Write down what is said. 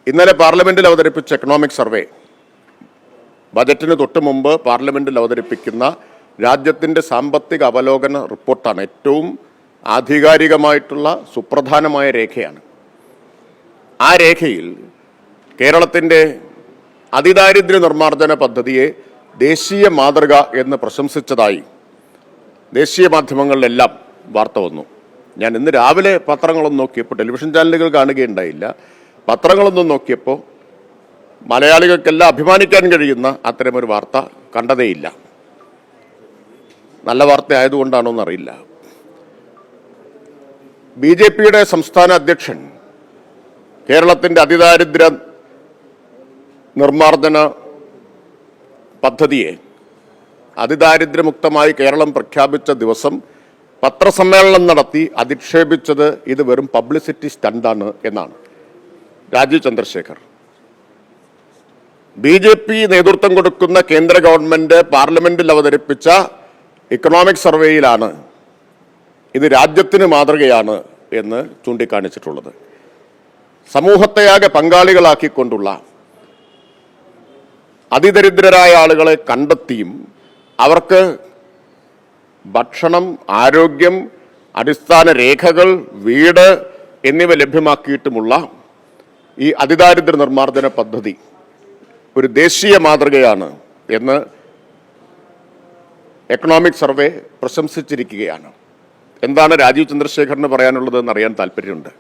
ഇന്നലെ പാർലമെന്റിൽ അവതരിപ്പിച്ച എക്കണോമിക് സർവേ, ബജറ്റിന് തൊട്ട് മുമ്പ് പാർലമെന്റിൽ അവതരിപ്പിക്കുന്ന രാജ്യത്തിൻ്റെ സാമ്പത്തിക അവലോകന റിപ്പോർട്ടാണ്. ഏറ്റവും ആധികാരികമായിട്ടുള്ള സുപ്രധാനമായ രേഖയാണ്. ആ രേഖയിൽ കേരളത്തിൻ്റെ അതിദാരിദ്ര്യ നിർമ്മാർജ്ജന പദ്ധതിയെ ദേശീയ മാതൃക എന്ന് പ്രശംസിച്ചതായി ദേശീയ മാധ്യമങ്ങളിലെല്ലാം വാർത്ത വന്നു. ഞാൻ ഇന്ന് രാവിലെ പത്രങ്ങളൊന്നും നോക്കിയപ്പോൾ, ടെലിവിഷൻ ചാനലുകൾ കാണുകയുണ്ടായില്ല, പത്രങ്ങളൊന്നും നോക്കിയപ്പോൾ മലയാളികൾക്കെല്ലാം അഭിമാനിക്കാൻ കഴിയുന്ന അത്തരമൊരു വാർത്ത കണ്ടതേയില്ല. നല്ല വാർത്ത ആയതുകൊണ്ടാണോ എന്നറിയില്ല. BJP-യുടെ സംസ്ഥാന അധ്യക്ഷൻ കേരളത്തിൻ്റെ അതിദാരിദ്ര്യ നിർമ്മാർജ്ജന പദ്ധതിയെ അതിദാരിദ്ര്യമുക്തമായി കേരളം പ്രഖ്യാപിച്ച ദിവസം പത്രസമ്മേളനം നടത്തി അധിക്ഷേപിച്ചത് ഇത് വെറും പബ്ലിസിറ്റി സ്റ്റണ്ടാണ് എന്നാണ്. രാജീവ് ചന്ദ്രശേഖർ, BJP നേതൃത്വം കൊടുക്കുന്ന കേന്ദ്ര ഗവൺമെന്റ് പാർലമെന്റിൽ അവതരിപ്പിച്ച ഇക്കണോമിക് സർവേയിലാണ് ഇത് രാജ്യത്തിന് മാതൃകയാണ് എന്ന് ചൂണ്ടിക്കാണിച്ചിട്ടുള്ളത്. സമൂഹത്തെയാകെ പങ്കാളികളാക്കിക്കൊണ്ടുള്ള അതിദരിദ്രരായ ആളുകളെ കണ്ടെത്തിയും അവർക്ക് ഭക്ഷണം, ആരോഗ്യം, അടിസ്ഥാന രേഖകൾ, വീട് എന്നിവ ലഭ്യമാക്കിയിട്ടുമുള്ള ഈ അതിദാരിദ്ര്യ നിർമ്മാർജ്ജന പദ്ധതി ഒരു ദേശീയ മാതൃകയാണ് എന്ന് എക്കണോമിക് സർവേ പ്രശംസിച്ചിരിക്കുകയാണ്. എന്താണ് രാജീവ് ചന്ദ്രശേഖറിന് പറയാനുള്ളത് എന്നറിയാൻ താല്പര്യമുണ്ട്.